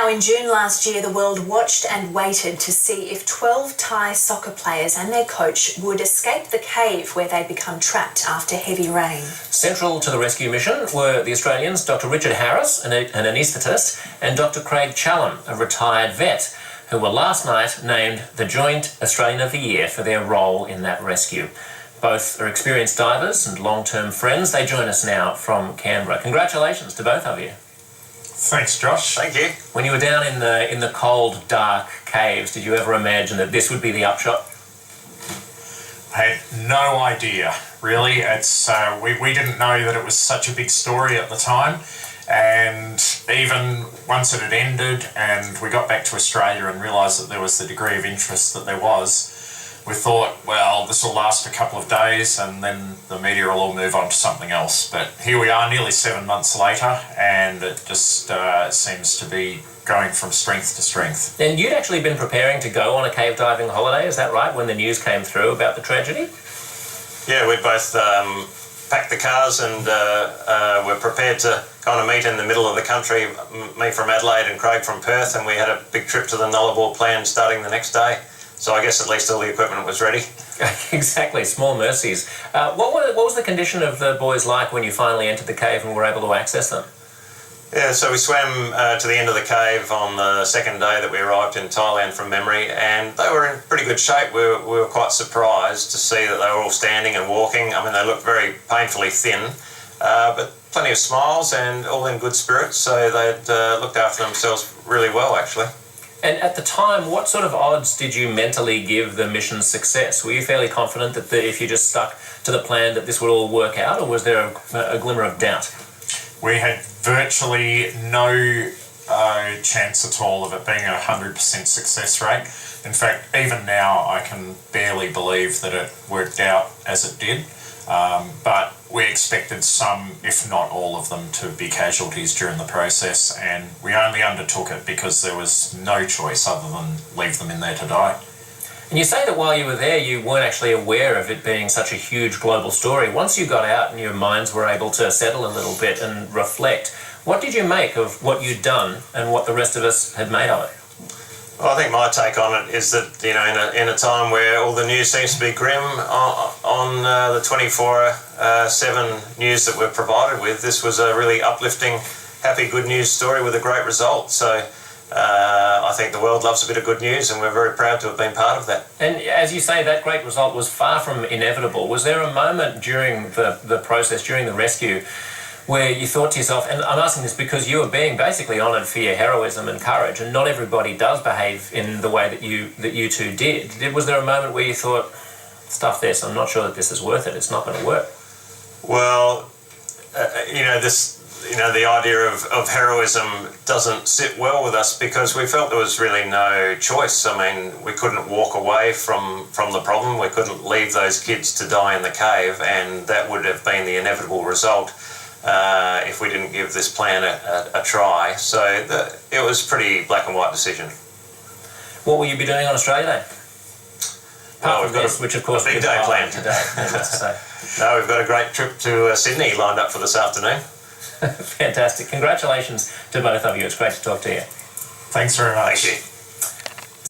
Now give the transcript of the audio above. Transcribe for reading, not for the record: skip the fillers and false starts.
Now, in June last year, the world watched and waited to see if 12 Thai soccer players and their coach would escape the cave where they'd become trapped after heavy rain. Central to the rescue mission were the Australians Dr. Richard Harris, an anaesthetist, and Dr. Craig Challam, a retired vet, who were last night named the Joint Australian of the Year for their role in that rescue. Both are experienced divers and long-term friends. They join us now from Canberra. Congratulations to both of you. Thanks, Josh. Thank you. When you were down in the cold, dark caves, did you ever imagine that this would be the upshot? I had no idea, really. It's we didn't know that it was such a big story at the time, and even once it had ended and we got back to Australia and realised that there was the degree of interest that there was, we thought, well, this will last a couple of days and then the media will all move on to something else. But here we are nearly 7 months later, and it just seems to be going from strength to strength. And you'd actually been preparing to go on a cave diving holiday, is that right, when the news came through about the tragedy? Yeah, we both packed the cars and were prepared to kind of meet in the middle of the country, me from Adelaide and Craig from Perth, and we had a big trip to the Nullarbor planned starting the next day. So I guess at least all the equipment was ready. Exactly, small mercies. What was the condition of the boys like when you finally entered the cave and were able to access them? Yeah, so we swam to the end of the cave on the second day that we arrived in Thailand from memory, and they were in pretty good shape. We were quite surprised to see that they were all standing and walking. I mean, they looked very painfully thin, but plenty of smiles and all in good spirits, so they'd looked after themselves really well, actually. And at the time, what sort of odds did you mentally give the mission's success? Were you fairly confident that if you just stuck to the plan that this would all work out, or was there a glimmer of doubt? We had virtually no chance at all of it being a 100% success rate. In fact, even now I can barely believe that it worked out as it did. But we expected some, if not all of them, to be casualties during the process, and we only undertook it because there was no choice other than leave them in there to die. And you say that while you were there, you weren't actually aware of it being such a huge global story. Once you got out and your minds were able to settle a little bit and reflect, what did you make of what you'd done and what the rest of us had made of it? Well, I think my take on it is that, you know, in a time where all the news seems to be grim on the 24/7 news that we're provided with, this was a really uplifting, happy, good news story with a great result. So I think the world loves a bit of good news, and we're very proud to have been part of that. And as you say, that great result was far from inevitable. Was there a moment during the process, during the rescue, where you thought to yourself, and I'm asking this because you were being basically honoured for your heroism and courage, and not everybody does behave in the way that you two did. Was there a moment where you thought, stuff this, I'm not sure that this is worth it, it's not going to work? Well, the idea of heroism doesn't sit well with us because we felt there was really no choice. I mean, we couldn't walk away from the problem. We couldn't leave those kids to die in the cave, and that would have been the inevitable result if we didn't give this plan a try. So it was a pretty black and white decision. What will you be doing on Australia Day? Well, we've got which of course a big day planned today. No, we've got a great trip to Sydney lined up for this afternoon. Fantastic. Congratulations to both of you. It's great to talk to you. Thanks very much. Thank you.